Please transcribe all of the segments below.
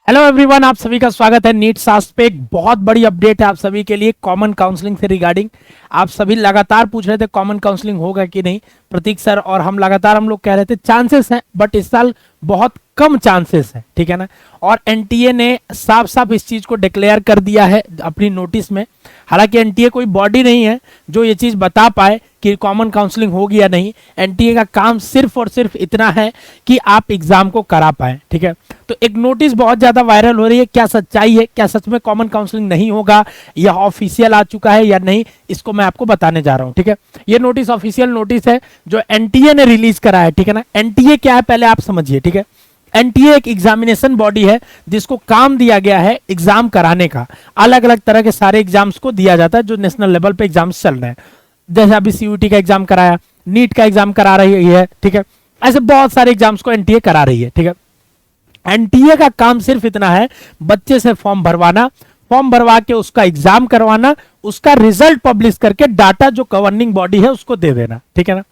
Hello everyone, आप सभी का स्वागत है नीट सास पे। एक बहुत बड़ी अपडेट है आप सभी के लिए कॉमन काउंसलिंग से रिगार्डिंग। आप सभी लगातार पूछ रहे थे कॉमन काउंसलिंग होगा कि नहीं प्रतीक सर, और हम लोग कह रहे थे चांसेस हैं, बट इस साल बहुत कम चांसेस है, ठीक है ना। और एनटीए ने साफ साफ इस चीज को डिक्लेयर कर दिया है अपनी नोटिस में। हालांकि एनटीए कोई बॉडी नहीं है जो ये चीज बता पाए कि कॉमन काउंसलिंग होगी या नहीं। एनटीए का काम सिर्फ और सिर्फ इतना है कि आप एग्जाम को करा पाए, ठीक है। तो एक नोटिस बहुत ज्यादा वायरल हो रही है, क्या सच्चाई है, क्या सच में कॉमन काउंसलिंग नहीं होगा, यह ऑफिशियल आ चुका है या नहीं, इसको मैं आपको बताने जा रहा हूं, ठीक है। ये नोटिस ऑफिशियल नोटिस है जो एनटीए ने रिलीज करा है, ठीक है ना। एनटीए क्या है पहले आप समझिए, ठीक है। एनटीए एक एग्जामिनेशन बॉडी है जिसको काम दिया गया है एग्जाम कराने का। अलग अलग तरह के सारे एग्जाम्स को दिया जाता है जो नेशनल लेवल पे एग्जाम्स चल रहे हैं। जैसे अभी सीयूटी का एग्जाम कराया, नीट का एग्जाम करा रही है, ठीक है। ऐसे बहुत सारे एग्जाम्स को एनटीए करा रही है, ठीक है। एनटीए का काम सिर्फ इतना है बच्चे से फॉर्म भरवाना, फॉर्म भरवा के उसका एग्जाम करवाना, उसका रिजल्ट पब्लिश करके डाटा जो गवर्निंग बॉडी है उसको दे देना, ठीक है ना।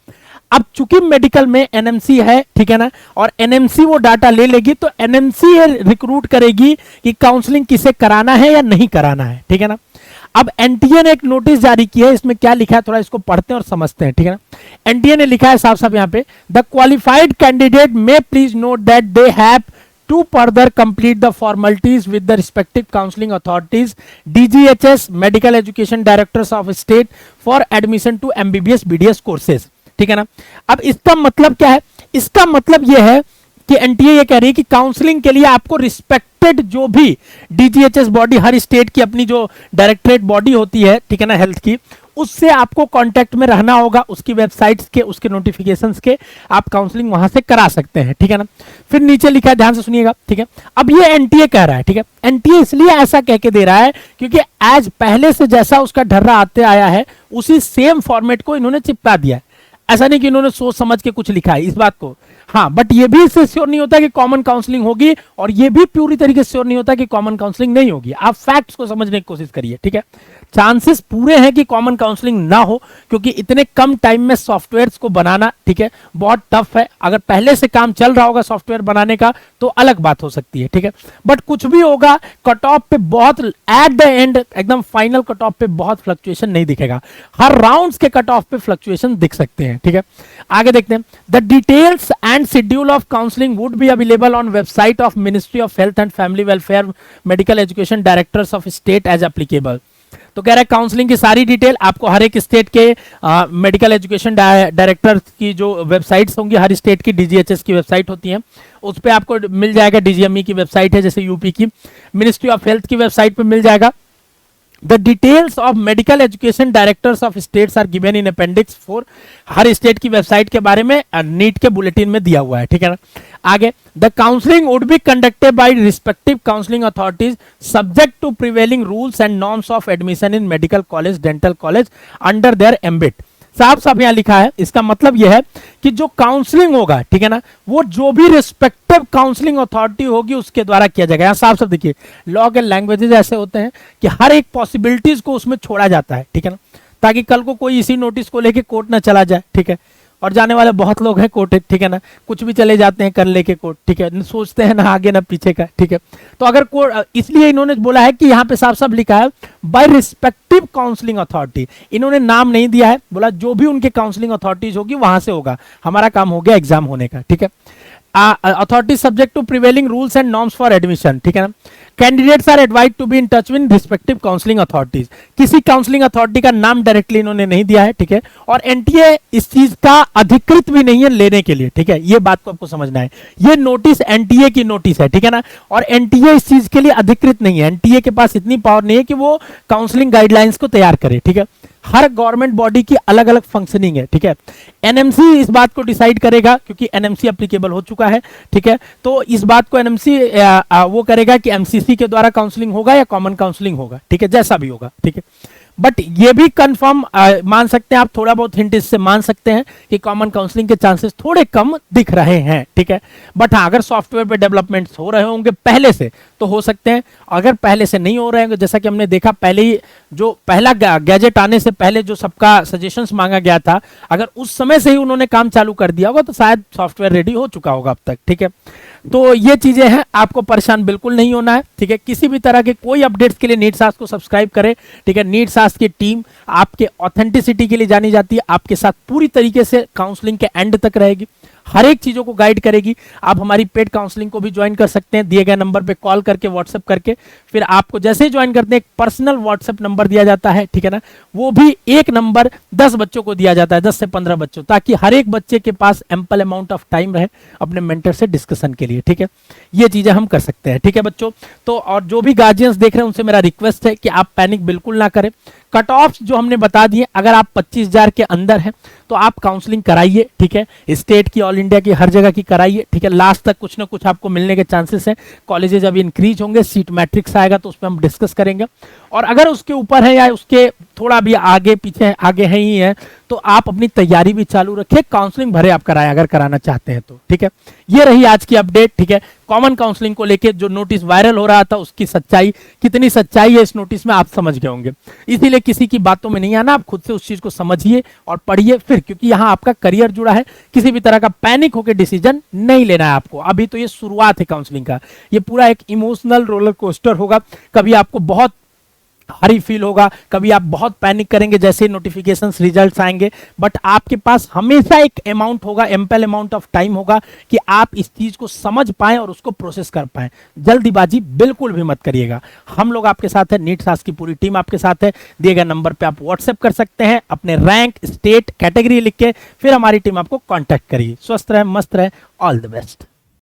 अब चूंकि मेडिकल में एनएमसी है, ठीक है ना, और एनएमसी वो डाटा ले लेगी तो एनएमसी रिक्रूट करेगी कि काउंसलिंग किसे कराना है या नहीं कराना है, ठीक है ना। अब एनटीए ने एक नोटिस जारी किया है, इसमें क्या लिखा है थोड़ा इसको पढ़ते हैं और समझते हैं, ठीक है ना। एनटीए ने लिखा है साफ साफ यहाँ पे, the qualified candidate may please note that they have to further complete the formalities with the respective counseling authorities, DGHS, Medical Education Directors of State for admission to MBBS BDS courses, ठीक है ना। अब इसका मतलब क्या है? इसका मतलब यह है कि एनटीए ये कह रही है कि काउंसलिंग के लिए आपको रिस्पेक्टेड जो भी डीजीएचएस बॉडी, हर स्टेट की अपनी जो डायरेक्टरेट बॉडी होती है, ठीक है ना, हेल्थ की, उससे आपको कांटेक्ट में रहना होगा, उसकी वेबसाइट्स के, उसके नोटिफिकेशंस के, आप काउंसलिंग वहां से करा सकते हैं, ठीक है ना। फिर नीचे लिखा है, ध्यान से सुनिएगा, ठीक है। अब ये एनटीए कह रहा है, ठीक है। एनटीए इसलिए ऐसा कह के दे रहा है क्योंकि आज पहले से जैसा उसका ढर्रा आते आया है उसी सेम फॉर्मेट को इन्होंने चिपका दिया है। ऐसा नहीं कि इन्होंने सोच समझ के कुछ लिखा है इस बात को, हाँ, बट ये भी इससे श्योर नहीं होता कि कॉमन काउंसलिंग होगी, और ये भी पूरी तरीके से श्योर नहीं होता कि कॉमन काउंसलिंग नहीं होगी। आप फैक्ट्स को समझने की कोशिश करिए, ठीक है। चांसेस पूरे हैं कि कॉमन काउंसलिंग ना हो क्योंकि इतने कम टाइम में सॉफ्टवेयर्स को बनाना, ठीक है, बहुत टफ है। अगर पहले से काम चल रहा होगा सॉफ्टवेयर बनाने का तो अलग बात हो सकती है, ठीक है। बट कुछ भी होगा, कट ऑफ पे बहुत एट द एंड एकदम फाइनल कट ऑफ पे बहुत फ्लक्चुएशन नहीं दिखेगा, हर राउंड्स के कट ऑफ पे फ्लक्चुएशन दिख सकते हैं, ठीक है। आगे देखते हैं, the details and schedule of counselling would be available on website of ministry of health and family welfare medical education directors of state as applicable. तो कह रहा है काउंसलिंग की सारी डिटेल आपको हर एक स्टेट के मेडिकल एजुकेशन डायरेक्टर की जो वेबसाइट्स होंगी, हर स्टेट की डीजीएचएस की वेबसाइट होती है, उस पर आपको मिल जाएगा। डीजीएमई की वेबसाइट है जैसे यूपी की, मिनिस्ट्री ऑफ हेल्थ की वेबसाइट पे मिल जाएगा। The details of medical education directors of states are given in appendix 4। हर स्टेट की वेबसाइट के बारे में नीट के बुलेटिन में दिया हुआ है, ठीक है ना। आगे, the counselling would be conducted by respective counselling authorities subject to prevailing rules and norms of admission in medical college, dental college under their ambit. साफ साफ यहां लिखा है, इसका मतलब यह है कि जो काउंसलिंग होगा, ठीक है ना, वो जो भी रिस्पेक्टिव काउंसलिंग अथॉरिटी होगी उसके द्वारा किया जाएगा। यहां साफ साफ देखिए, लॉ के लैंग्वेजेस ऐसे होते हैं कि हर एक पॉसिबिलिटीज को उसमें छोड़ा जाता है, ठीक है ना, ताकि कल को कोई इसी नोटिस को लेके कोर्ट ना चला जाए, ठीक है। और जाने वाले बहुत लोग हैं कोर्ट, ठीक है ना, कुछ भी चले जाते हैं कर लेके कोर्ट, ठीक है, सोचते हैं ना आगे ना पीछे का, ठीक है। तो अगर कोर्ट, इसलिए इन्होंने बोला है कि यहाँ पे साफ साफ लिखा है बाय रिस्पेक्टिव काउंसलिंग अथॉरिटी, इन्होंने नाम नहीं दिया है, बोला जो भी उनके काउंसलिंग अथॉरिटीज होगी वहां से होगा, हमारा काम हो गया एग्जाम होने का, ठीक है। Authority subject to prevailing rules and norms for admission, ठीक है ना। Candidates are advise to be in touch with respective counselling authorities. किसी काउंसलिंग अथॉरिटी का नाम डायरेक्टली इन्होंने नहीं दिया है, ठीक है। और एनटीए इस चीज का अधिकृत भी नहीं है लेने के लिए, ठीक है, ये बात को आपको समझना है। ये नोटिस एनटीए की नोटिस है, ठीक है ना, और एनटीए इस चीज के लिए अधिकृत नहीं है। एनटीए के पास इतनी पावर नहीं है कि वो काउंसलिंग गाइडलाइंस को तैयार करे, ठीक है। हर गवर्नमेंट बॉडी की अलग अलग फंक्शनिंग है, ठीक है। एनएमसी इस बात को डिसाइड करेगा क्योंकि एनएमसी एप्लीकेबल हो चुका है, ठीक है। तो इस बात को एनएमसी वो करेगा कि एमसीसी के द्वारा काउंसलिंग होगा या कॉमन काउंसलिंग होगा, ठीक है, जैसा भी होगा, ठीक है। बट ये भी कंफर्म मान सकते हैं आप, थोड़ा बहुत हिंट इससे मान सकते हैं कि कॉमन काउंसलिंग के चांसेस थोड़े कम दिख रहे हैं, ठीक है। बट हाँ, अगर सॉफ्टवेयर पे डेवलपमेंट्स हो रहे होंगे पहले से तो हो सकते हैं, अगर पहले से नहीं हो रहे होंगे, जैसा कि हमने देखा पहले ही जो पहला गैजेट आने से पहले जो सबका सजेशंस मांगा गया था, अगर उस समय से ही उन्होंने काम चालू कर दिया होगा तो शायद सॉफ्टवेयर रेडी हो चुका होगा अब तक, ठीक है। तो ये चीजें हैं, आपको परेशान बिल्कुल नहीं होना है, ठीक है। किसी भी तरह के कोई अपडेट्स के लिए नीट सास को सब्सक्राइब करें, ठीक है। नीट सास की टीम आपके ऑथेंटिसिटी के लिए जानी जाती है, आपके साथ पूरी तरीके से काउंसलिंग के एंड तक रहेगी, हर एक चीजों को गाइड करेगी। आप हमारी पेड काउंसलिंग को भी ज्वाइन कर सकते हैं, दिए गए नंबर पे कॉल करके, व्हाट्सएप करके। फिर आपको जैसे ही ज्वाइन करते हैं एक पर्सनल व्हाट्सएप नंबर दिया जाता है, ठीक है ना, वो भी एक नंबर 10 बच्चों को दिया जाता है, 10 से 15 बच्चों, ताकि हर एक बच्चे के पास एम्पल अमाउंट ऑफ टाइम रहे अपने मेंटर से डिस्कशन के लिए, ठीक है। ये चीजें हम कर सकते हैं, ठीक है बच्चों। तो और जो भी गार्जियंस देख रहे हैं उनसे मेरा रिक्वेस्ट है कि आप पैनिक बिल्कुल ना करें। कट ऑफ जो हमने बता दिए, अगर आप 25,000 के अंदर हैं तो आप काउंसलिंग कराइए, ठीक है। स्टेट की, ऑल इंडिया की, हर जगह की कराइए, ठीक है। लास्ट तक कुछ ना कुछ आपको मिलने के चांसेस हैं। कॉलेजेस अभी इंक्रीज होंगे, सीट मैट्रिक्स आएगा तो उसमें हम डिस्कस करेंगे। और अगर उसके ऊपर है या उसके थोड़ा भी आगे पीछे आगे है ही है तो आप अपनी तैयारी भी चालू रखिए, काउंसलिंग भरे आप कराएं अगर कराना चाहते हैं तो, ठीक है। ये रही आज की अपडेट, ठीक है। कॉमन काउंसलिंग को लेके जो नोटिस वायरल हो रहा था उसकी सच्चाई, कितनी सच्चाई है इस नोटिस में आप समझ गए होंगे। इसीलिए किसी की बातों में नहीं आना, आप खुद से उस चीज को समझिए और पढ़िए फिर, क्योंकि यहाँ आपका करियर जुड़ा है। किसी भी तरह का पैनिक होकर डिसीजन नहीं लेना है आपको, अभी तो ये शुरुआत है काउंसलिंग का। ये पूरा एक इमोशनल रोलर कोस्टर होगा, कभी आपको बहुत हरी फील होगा, कभी आप बहुत पैनिक करेंगे जैसे ही नोटिफिकेशंस रिजल्ट्स आएंगे, बट आपके पास हमेशा एक अमाउंट होगा, एम्पल अमाउंट ऑफ टाइम होगा कि आप इस चीज को समझ पाएं और उसको प्रोसेस कर पाएं। जल्दीबाजी बिल्कुल भी मत करिएगा, हम लोग आपके साथ है, नीट सास की पूरी टीम आपके साथ है। दिए गए नंबर पे आप व्हाट्सएप कर सकते हैं, अपने रैंक, स्टेट, कैटेगरी लिख के, फिर हमारी टीम आपको कॉन्टैक्ट करिए। स्वस्थ रहे, मस्त रहे, ऑल द बेस्ट।